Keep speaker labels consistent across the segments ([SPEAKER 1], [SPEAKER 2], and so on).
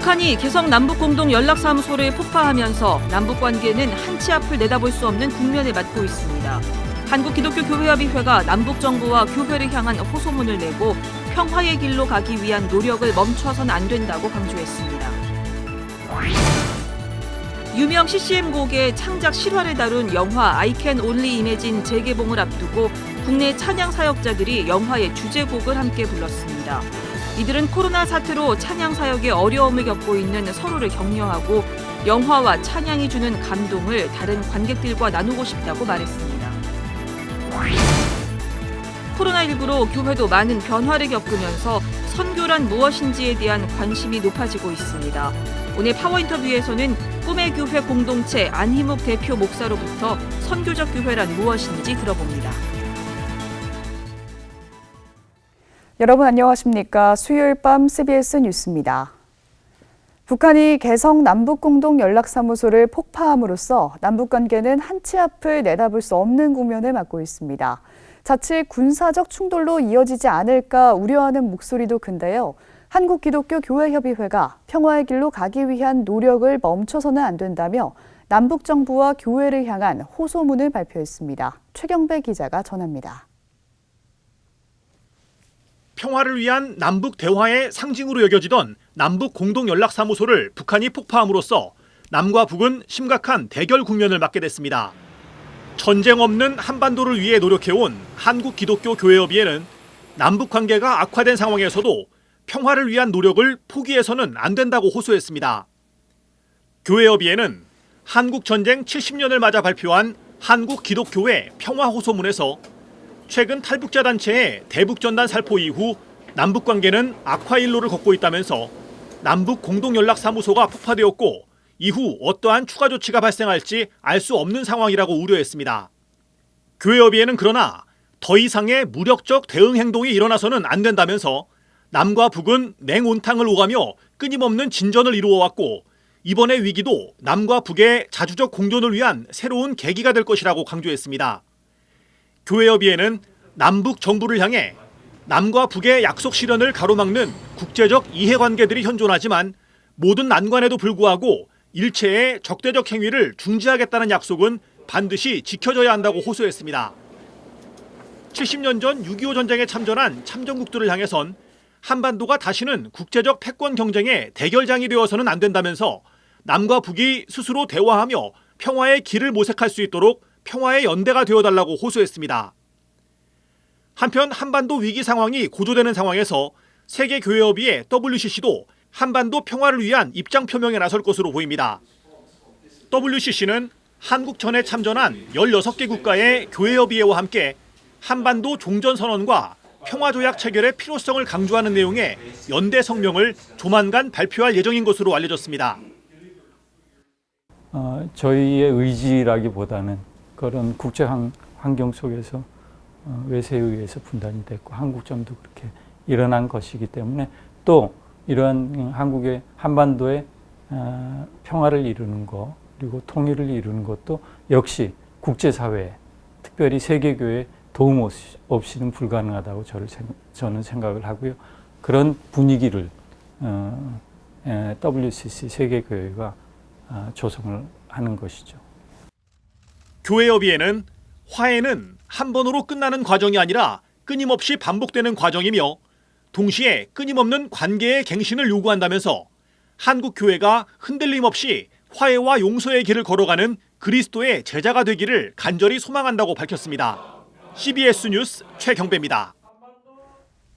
[SPEAKER 1] 북한이 개성 남북공동연락사무소를 폭파하면서 남북관계는 한치 앞을 내다볼 수 없는 국면에 맞고 있습니다. 한국기독교교회협의회가 남북정부와 교회를 향한 호소문을 내고 평화의 길로 가기 위한 노력을 멈춰선 안 된다고 강조했습니다. 유명 CCM곡의 창작 실화를 다룬 영화 I Can Only Imagine 재개봉을 앞두고 국내 찬양 사역자들이 영화의 주제곡을 함께 불렀습니다. 이들은 코로나 사태로 찬양 사역에 어려움을 겪고 있는 서로를 격려하고 영화와 찬양이 주는 감동을 다른 관객들과 나누고 싶다고 말했습니다. 코로나19로 교회도 많은 변화를 겪으면서 선교란 무엇인지에 대한 관심이 높아지고 있습니다. 오늘 파워 인터뷰에서는 꿈의 교회 공동체 안희묵 대표 목사로부터 선교적 교회란 무엇인지 들어봅니다.
[SPEAKER 2] 여러분 안녕하십니까? 수요일 밤 CBS 뉴스입니다. 북한이 개성 남북공동연락사무소를 폭파함으로써 남북관계는 한치 앞을 내다볼 수 없는 국면을 맞고 있습니다. 자칫 군사적 충돌로 이어지지 않을까 우려하는 목소리도 큰데요. 한국기독교교회협의회가 평화의 길로 가기 위한 노력을 멈춰서는 안 된다며 남북정부와 교회를 향한 호소문을 발표했습니다. 최경배 기자가 전합니다.
[SPEAKER 3] 평화를 위한 남북 대화의 상징으로 여겨지던 남북 공동연락사무소를 북한이 폭파함으로써 남과 북은 심각한 대결 국면을 맞게 됐습니다. 전쟁 없는 한반도를 위해 노력해온 한국기독교교회협의회는 남북 관계가 악화된 상황에서도 평화를 위한 노력을 포기해서는 안 된다고 호소했습니다. 교회협의회는 한국전쟁 70년을 맞아 발표한 한국기독교회 평화호소문에서 최근 탈북자 단체의 대북전단 살포 이후 남북관계는 악화 일로를 걷고 있다면서 남북 공동연락사무소가 폭파되었고 이후 어떠한 추가 조치가 발생할지 알 수 없는 상황이라고 우려했습니다. 교회협의회는 그러나 더 이상의 무력적 대응 행동이 일어나서는 안 된다면서 남과 북은 냉온탕을 오가며 끊임없는 진전을 이루어왔고 이번의 위기도 남과 북의 자주적 공존을 위한 새로운 계기가 될 것이라고 강조했습니다. 교회협의회는 남북 정부를 향해 남과 북의 약속 실현을 가로막는 국제적 이해관계들이 현존하지만 모든 난관에도 불구하고 일체의 적대적 행위를 중지하겠다는 약속은 반드시 지켜져야 한다고 호소했습니다. 70년 전 6.25 전쟁에 참전한 참전국들을 향해선 한반도가 다시는 국제적 패권 경쟁의 대결장이 되어서는 안 된다면서 남과 북이 스스로 대화하며 평화의 길을 모색할 수 있도록 평화의 연대가 되어달라고 호소했습니다. 한편 한반도 위기 상황이 고조되는 상황에서 세계교회협의회 WCC도 한반도 평화를 위한 입장 표명에 나설 것으로 보입니다. WCC는 한국 전에 참전한 16개 국가의 교회협의회와 함께 한반도 종전선언과 평화조약 체결의 필요성을 강조하는 내용의 연대 성명을 조만간 발표할 예정인 것으로 알려졌습니다.
[SPEAKER 4] 저희의 의지라기보다는 그런 국제 환경 속에서 외세에 의해서 분단이 됐고 한국전도 그렇게 일어난 것이기 때문에 또 이러한 한국의 한반도의 평화를 이루는 것 그리고 통일을 이루는 것도 역시 국제사회 특별히 세계교회의 도움 없이는 불가능하다고 저는 생각을 하고요. 그런 분위기를 WCC 세계교회가 조성을 하는 것이죠.
[SPEAKER 3] 교회협의회는 화해는 한 번으로 끝나는 과정이 아니라 끊임없이 반복되는 과정이며 동시에 끊임없는 관계의 갱신을 요구한다면서 한국 교회가 흔들림 없이 화해와 용서의 길을 걸어가는 그리스도의 제자가 되기를 간절히 소망한다고 밝혔습니다. CBS 뉴스 최경배입니다.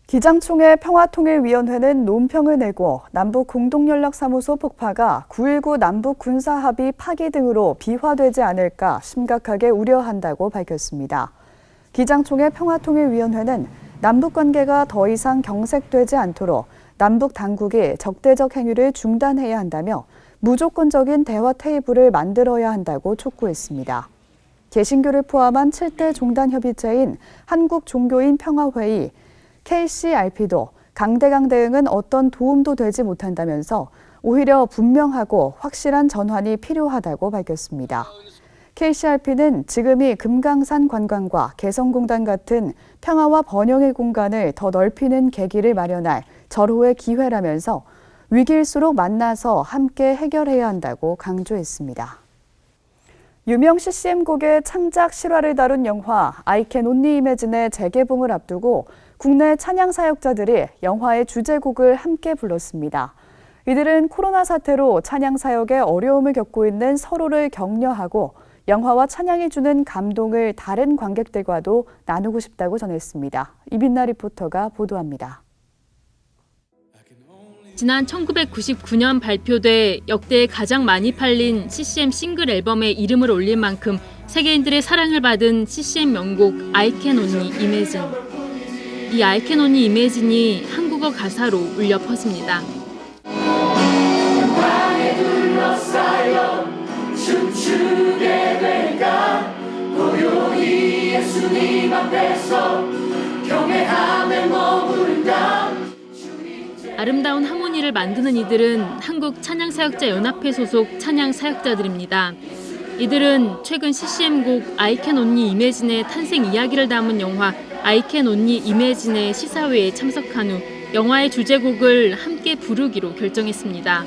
[SPEAKER 2] 기장총회 평화통일위원회는 논평을 내고 남북공동연락사무소 폭파가 9.19 남북군사합의 파기 등으로 비화되지 않을까 심각하게 우려한다고 밝혔습니다. 기장총회 평화통일위원회는 남북관계가 더 이상 경색되지 않도록 남북 당국이 적대적 행위를 중단해야 한다며 무조건적인 대화 테이블을 만들어야 한다고 촉구했습니다. 개신교를 포함한 7대 종단협의체인 한국종교인 평화회의, KCRP도 강대강 대응은 어떤 도움도 되지 못한다면서 오히려 분명하고 확실한 전환이 필요하다고 밝혔습니다. KCRP는 지금이 금강산 관광과 개성공단 같은 평화와 번영의 공간을 더 넓히는 계기를 마련할 절호의 기회라면서 위기일수록 만나서 함께 해결해야 한다고 강조했습니다. 유명 CCM곡의 창작 실화를 다룬 영화 I Can Only Imagine의 재개봉을 앞두고 국내 찬양 사역자들이 영화의 주제곡을 함께 불렀습니다. 이들은 코로나 사태로 찬양 사역에 어려움을 겪고 있는 서로를 격려하고 영화와 찬양이 주는 감동을 다른 관객들과도 나누고 싶다고 전했습니다. 이빈나 리포터가 보도합니다.
[SPEAKER 5] 지난 1999년 발표돼 역대 가장 많이 팔린 CCM 싱글 앨범에 이름을 올릴 만큼 세계인들의 사랑을 받은 CCM 명곡 I Can Only Imagine. 이 I Can Only Imagine이 한국어 가사로 울려 퍼집니다. 춤추게 될까 고요히 예수님 앞에서 경외함에 머무른다. 아름다운 하모니를 만드는 이들은 한국찬양사역자연합회 소속 찬양사역자들입니다. 이들은 최근 CCM곡 I Can Only Imagine의 탄생 이야기를 담은 영화 I Can Only Imagine의 시사회에 참석한 후 영화의 주제곡을 함께 부르기로 결정했습니다.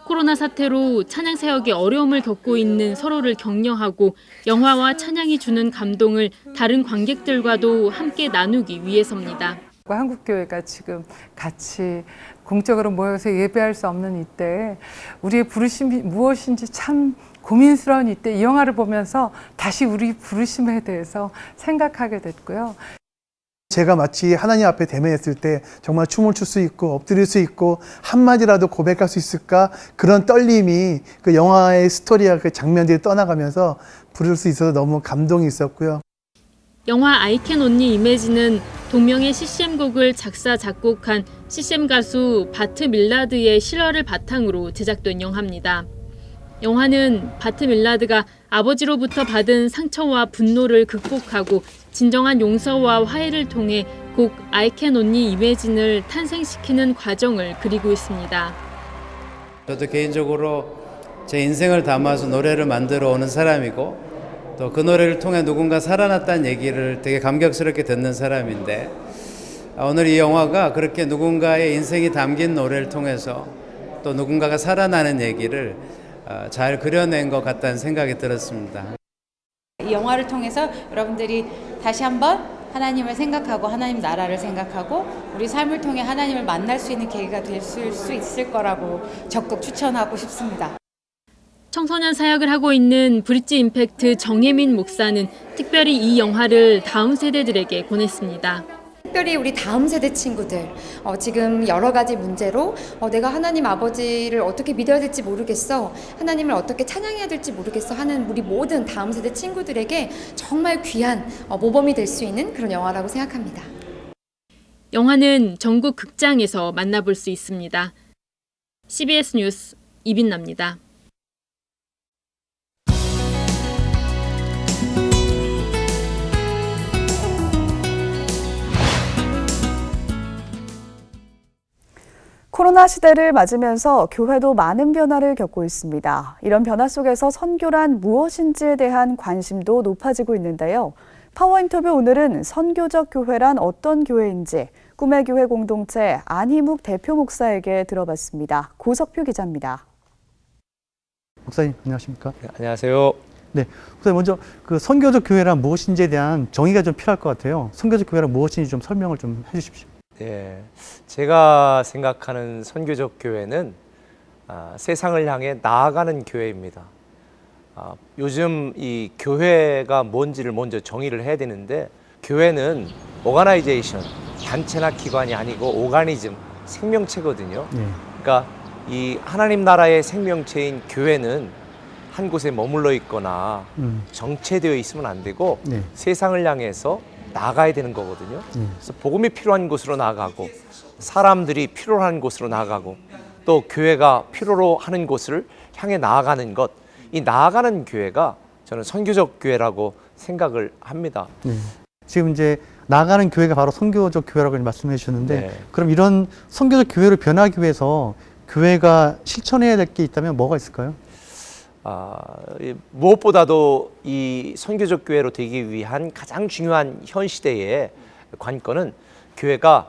[SPEAKER 5] 코로나 사태로 찬양사역에 어려움을 겪고 있는 서로를 격려하고 영화와 찬양이 주는 감동을 다른 관객들과도 함께 나누기 위해서입니다.
[SPEAKER 6] 한국교회가 지금 같이 공적으로 모여서 예배할 수 없는 이때 우리의 부르심이 무엇인지 참 고민스러운 이때 이 영화를 보면서 다시 우리 부르심에 대해서 생각하게 됐고요.
[SPEAKER 7] 제가 마치 하나님 앞에 대면했을 때 정말 춤을 출 수 있고 엎드릴 수 있고 한마디라도 고백할 수 있을까 그런 떨림이 그 영화의 스토리와 그 장면들이 떠나가면서 부를 수 있어서 너무 감동이 있었고요.
[SPEAKER 5] 영화 I Can Only Imagine는 동명의 CCM곡을 작사, 작곡한 CCM 가수 바트 밀라드의 실화를 바탕으로 제작된 영화입니다. 영화는 바트 밀라드가 아버지로부터 받은 상처와 분노를 극복하고 진정한 용서와 화해를 통해 곡 I Can Only Imagine을 탄생시키는 과정을 그리고 있습니다.
[SPEAKER 8] 저도 개인적으로 제 인생을 담아서 노래를 만들어 오는 사람이고 또 그 노래를 통해 누군가 살아났다는 얘기를 되게 감격스럽게 듣는 사람인데 오늘 이 영화가 그렇게 누군가의 인생이 담긴 노래를 통해서 또 누군가가 살아나는 얘기를 잘 그려낸 것 같다는 생각이 들었습니다.
[SPEAKER 9] 이 영화를 통해서 여러분들이 다시 한번 하나님을 생각하고 하나님 나라를 생각하고 우리 삶을 통해 하나님을 만날 수 있는 계기가 될 수 있을 거라고 적극 추천하고 싶습니다.
[SPEAKER 5] 청소년 사역을 하고 있는 브릿지 임팩트 정혜민 목사는 특별히 이 영화를 다음 세대들에게 권했습니다.
[SPEAKER 10] 특별히 우리 다음 세대 친구들 지금 여러 가지 문제로 내가 하나님 아버지를 어떻게 믿어야 될지 모르겠어, 하나님을 어떻게 찬양해야 될지 모르겠어 하는 우리 모든 다음 세대 친구들에게 정말 귀한 모범이 될 수 있는 그런 영화라고 생각합니다.
[SPEAKER 5] 영화는 전국 극장에서 만나볼 수 있습니다. CBS 뉴스 이빈나입니다.
[SPEAKER 2] 코로나 시대를 맞으면서 교회도 많은 변화를 겪고 있습니다. 이런 변화 속에서 선교란 무엇인지에 대한 관심도 높아지고 있는데요. 파워인터뷰 오늘은 선교적 교회란 어떤 교회인지 꿈의 교회 공동체 안희묵 대표 목사에게 들어봤습니다. 고석표 기자입니다.
[SPEAKER 11] 목사님 안녕하십니까?
[SPEAKER 12] 네, 안녕하세요.
[SPEAKER 11] 네, 목사님 먼저 그 선교적 교회란 무엇인지에 대한 정의가 좀 필요할 것 같아요. 선교적 교회란 무엇인지 좀 설명을 좀 해주십시오.
[SPEAKER 12] 네, 제가 생각하는 선교적 교회는 세상을 향해 나아가는 교회입니다. 요즘 이 교회가 뭔지를 먼저 정의를 해야 되는데 교회는 오가나이제이션, 단체나 기관이 아니고 오가니즘, 생명체거든요.
[SPEAKER 11] 네.
[SPEAKER 12] 그러니까 이 하나님 나라의 생명체인 교회는 한 곳에 머물러 있거나 정체되어 있으면 안 되고
[SPEAKER 11] 네.
[SPEAKER 12] 세상을 향해서 나가야 되는 거거든요. 그래서 복음이 필요한 곳으로 나가고 사람들이 필요한 곳으로 나가고 또 교회가 필요로 하는 곳을 향해 나아가는 것, 이 나아가는 교회가 저는 선교적 교회라고 생각을 합니다.
[SPEAKER 11] 네. 지금 이제 나아가는 교회가 바로 선교적 교회라고 말씀해 주셨는데
[SPEAKER 12] 네.
[SPEAKER 11] 그럼 이런 선교적 교회로 변하기 위해서 교회가 실천해야 될 게 있다면 뭐가 있을까요?
[SPEAKER 12] 무엇보다도 이 선교적 교회로 되기 위한 가장 중요한 현 시대의 관건은 교회가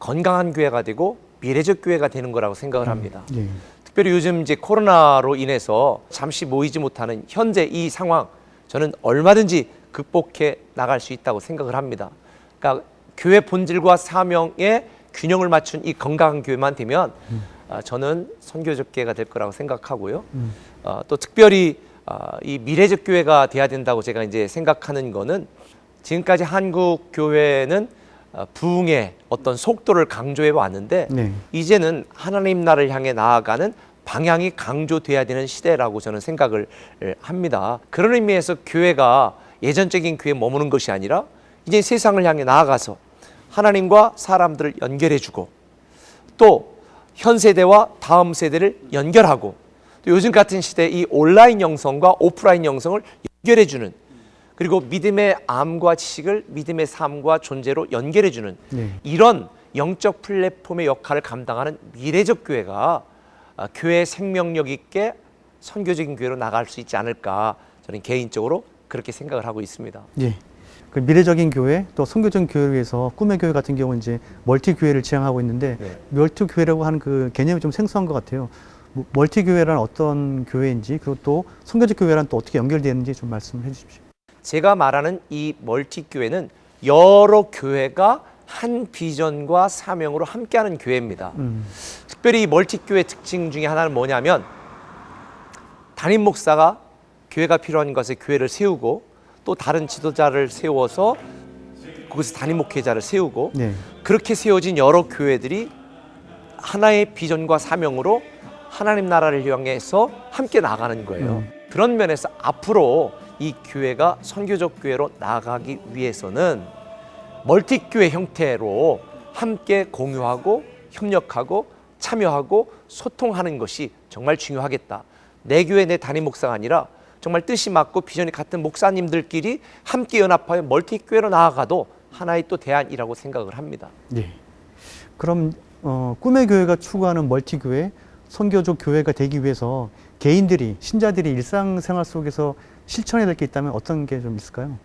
[SPEAKER 12] 건강한 교회가 되고 미래적 교회가 되는 거라고 생각을 합니다.
[SPEAKER 11] 예.
[SPEAKER 12] 특별히 요즘 이제 코로나로 인해서 잠시 모이지 못하는 현재 이 상황, 저는 얼마든지 극복해 나갈 수 있다고 생각을 합니다. 그러니까 교회 본질과 사명의 균형을 맞춘 이 건강한 교회만 되면 저는 선교적 교회가 될 거라고 생각하고요. 또 특별히 이 미래적 교회가 돼야 된다고 제가 이제 생각하는 거는, 지금까지 한국 교회는 부흥의 어떤 속도를 강조해 왔는데
[SPEAKER 11] 네.
[SPEAKER 12] 이제는 하나님 나라를 향해 나아가는 방향이 강조돼야 되는 시대라고 저는 생각을 합니다. 그런 의미에서 교회가 예전적인 교회에 머무는 것이 아니라 이제 세상을 향해 나아가서 하나님과 사람들을 연결해주고, 또 현 세대와 다음 세대를 연결하고, 또 요즘 같은 시대에 이 온라인 영성과 오프라인 영성을 연결해주는, 그리고 믿음의 암과 지식을 믿음의 삶과 존재로 연결해주는
[SPEAKER 11] 네.
[SPEAKER 12] 이런 영적 플랫폼의 역할을 감당하는 미래적 교회가 교회의 생명력 있게 선교적인 교회로 나갈 수 있지 않을까, 저는 개인적으로 그렇게 생각을 하고 있습니다.
[SPEAKER 11] 예. 그 미래적인 교회, 또 선교적인 교회를 위해서 꿈의 교회 같은 경우는 이제 멀티 교회를 지향하고 있는데,
[SPEAKER 12] 네.
[SPEAKER 11] 멀티 교회라고 하는 그 개념이 좀 생소한 것 같아요. 멀티 교회란 어떤 교회인지, 그리고 또 선교적 교회란 또 어떻게 연결되는지 좀 말씀해 주십시오.
[SPEAKER 12] 제가 말하는 이 멀티 교회는 여러 교회가 한 비전과 사명으로 함께하는 교회입니다. 특별히 이 멀티 교회 특징 중에 하나는 뭐냐면, 담임 목사가 교회가 필요한 것에 교회를 세우고, 또 다른 지도자를 세워서 거기서 담임 목회자를 세우고,
[SPEAKER 11] 네.
[SPEAKER 12] 그렇게 세워진 여러 교회들이 하나의 비전과 사명으로 하나님 나라를 향해서 함께 나가는 거예요. 그런 면에서 앞으로 이 교회가 선교적 교회로 나가기 위해서는 멀티교회 형태로 함께 공유하고 협력하고 참여하고 소통하는 것이 정말 중요하겠다. 내 교회 내 담임 목사가 아니라 정말 뜻이 맞고 비전이 같은 목사님들끼리 함께 연합하여 멀티교회로 나아가도 하나의 또 대안이라고 생각을 합니다.
[SPEAKER 11] 예. 그럼 꿈의 교회가 추구하는 멀티교회, 선교적 교회가 되기 위해서 개인들이, 신자들이 일상생활 속에서 실천해야 될 게 있다면 어떤 게 좀 있을까요?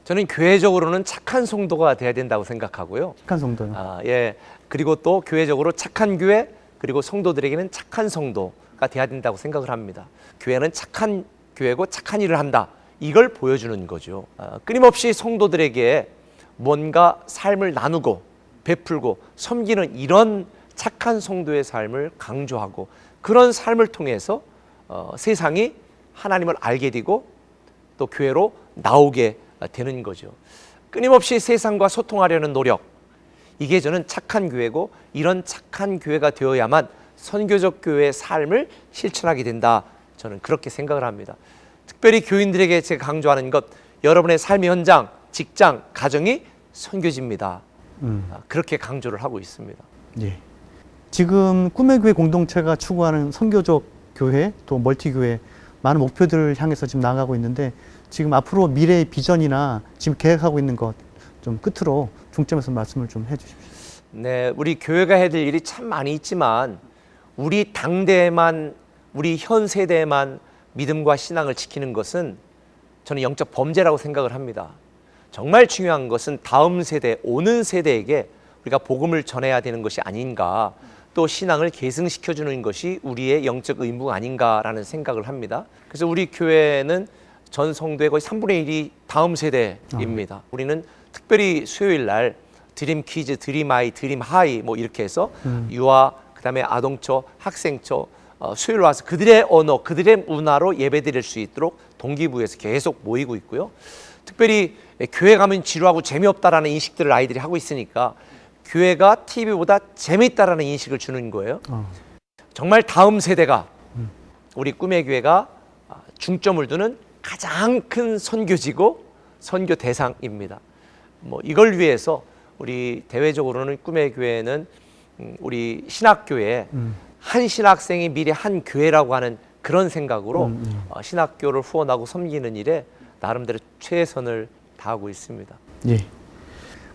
[SPEAKER 12] 저는 교회적으로는 착한 성도가 돼야 된다고 생각하고요.
[SPEAKER 11] 착한 성도요?
[SPEAKER 12] 예. 그리고 또 교회적으로 착한 교회, 그리고 성도들에게는 착한 성도가 돼야 된다고 생각을 합니다. 교회는 착한 교회고 착한 일을 한다, 이걸 보여주는 거죠. 끊임없이 성도들에게 뭔가 삶을 나누고 베풀고 섬기는 이런 착한 성도의 삶을 강조하고, 그런 삶을 통해서 세상이 하나님을 알게 되고 또 교회로 나오게 되는 거죠. 끊임없이 세상과 소통하려는 노력, 이게 저는 착한 교회고, 이런 착한 교회가 되어야만 선교적 교회의 삶을 실천하게 된다, 저는 그렇게 생각을 합니다. 특별히 교인들에게 제가 강조하는 것, 여러분의 삶의 현장, 직장, 가정이 선교지입니다. 그렇게 강조를 하고 있습니다.
[SPEAKER 11] 예. 지금 꿈의 교회 공동체가 추구하는 선교적 교회, 또 멀티교회, 많은 목표들을 향해서 지금 나아가고 있는데, 지금 앞으로 미래의 비전이나 지금 계획하고 있는 것 좀 끝으로 중점에서 말씀을 좀 해주십시오.
[SPEAKER 12] 네, 우리 교회가 해야 될 일이 참 많이 있지만, 우리 당대에만, 우리 현 세대에만 믿음과 신앙을 지키는 것은 저는 영적 범죄라고 생각을 합니다. 정말 중요한 것은 다음 세대, 오는 세대에게 우리가 복음을 전해야 되는 것이 아닌가, 또 신앙을 계승시켜주는 것이 우리의 영적 의무가 아닌가라는 생각을 합니다. 그래서 우리 교회는 전 성도의 거의 3분의 1이 다음 세대입니다. 우리는 특별히 수요일 날 드림 키즈, 드림 아이, 드림 하이 뭐 이렇게 해서 유아, 그다음에 아동처, 학생처 수요일 와서 그들의 언어, 그들의 문화로 예배드릴 수 있도록 동기부여에서 계속 모이고 있고요. 특별히 교회 가면 지루하고 재미없다라는 인식들을 아이들이 하고 있으니까 교회가 TV보다 재미있다라는 인식을 주는 거예요. 정말 다음 세대가 우리 꿈의 교회가 중점을 두는 가장 큰 선교지고 선교 대상입니다. 뭐 이걸 위해서 우리 대외적으로는 꿈의 교회는 우리 신학교에 한 신학생이 미래 한 교회라고 하는 그런 생각으로 신학교를 후원하고 섬기는 일에 나름대로 최선을 다하고 있습니다.
[SPEAKER 11] 예.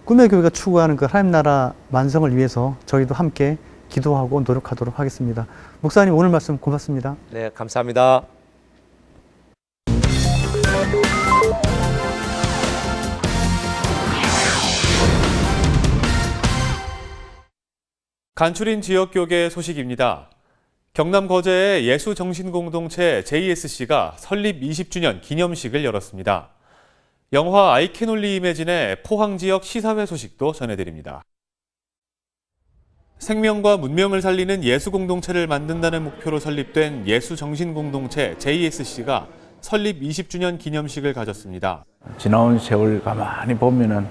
[SPEAKER 11] 꿈의 교회가 추구하는 그 하나님 나라 완성을 위해서 저희도 함께 기도하고 노력하도록 하겠습니다. 목사님, 오늘 말씀 고맙습니다.
[SPEAKER 12] 네, 감사합니다.
[SPEAKER 13] 간추린 지역교계 소식입니다. 경남 거제의 예수정신공동체 JSC가 설립 20주년 기념식을 열었습니다. 영화 I Can Only Imagine의 포항 지역 시사회 소식도 전해드립니다. 생명과 문명을 살리는 예수공동체를 만든다는 목표로 설립된 예수정신공동체 JSC가 설립 20주년 기념식을 가졌습니다.
[SPEAKER 14] 지나온 세월 가만히 보면은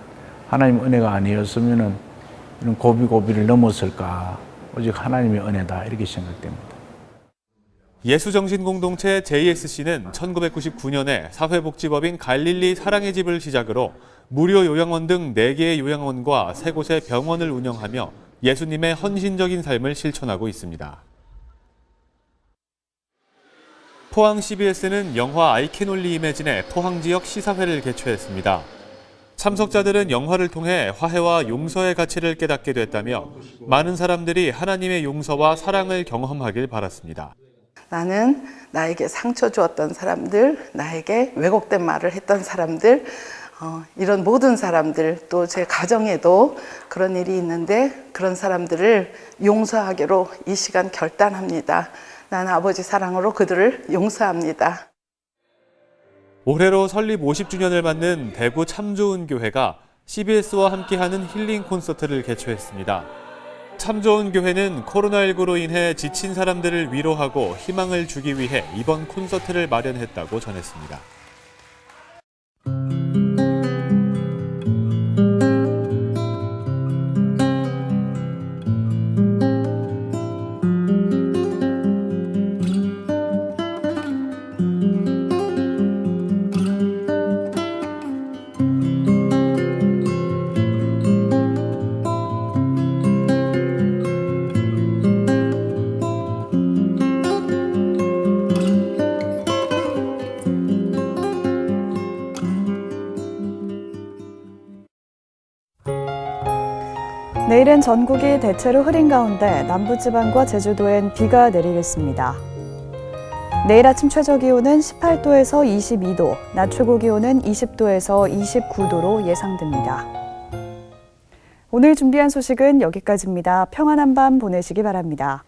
[SPEAKER 14] 하나님 은혜가 아니었으면은 이런 고비고비를 넘었을까? 오직 하나님의 은혜다 이렇게 생각됩니다.
[SPEAKER 13] 예수정신공동체 JSC는 1999년에 사회복지법인 갈릴리 사랑의 집을 시작으로 무료 요양원 등 4개의 요양원과 3곳의 병원을 운영하며 예수님의 헌신적인 삶을 실천하고 있습니다. 포항 CBS는 영화 I Can Only Imagine의 포항 지역 시사회를 개최했습니다. 참석자들은 영화를 통해 화해와 용서의 가치를 깨닫게 됐다며 많은 사람들이 하나님의 용서와 사랑을 경험하길 바랐습니다.
[SPEAKER 15] 나는 나에게 상처 주었던 사람들, 나에게 왜곡된 말을 했던 사람들, 이런 모든 사람들, 또 제 가정에도 그런 일이 있는데 그런 사람들을 용서하기로 이 시간 결단합니다. 나는 아버지 사랑으로 그들을 용서합니다.
[SPEAKER 13] 올해로 설립 50주년을 맞는 대구 참 좋은 교회가 CBS와 함께하는 힐링 콘서트를 개최했습니다. 참 좋은 교회는 코로나19로 인해 지친 사람들을 위로하고 희망을 주기 위해 이번 콘서트를 마련했다고 전했습니다.
[SPEAKER 2] 내일은 전국이 대체로 흐린 가운데 남부지방과 제주도엔 비가 내리겠습니다. 내일 아침 최저기온은 18도에서 22도, 낮 최고기온은 20도에서 29도로 예상됩니다. 오늘 준비한 소식은 여기까지입니다. 평안한 밤 보내시기 바랍니다.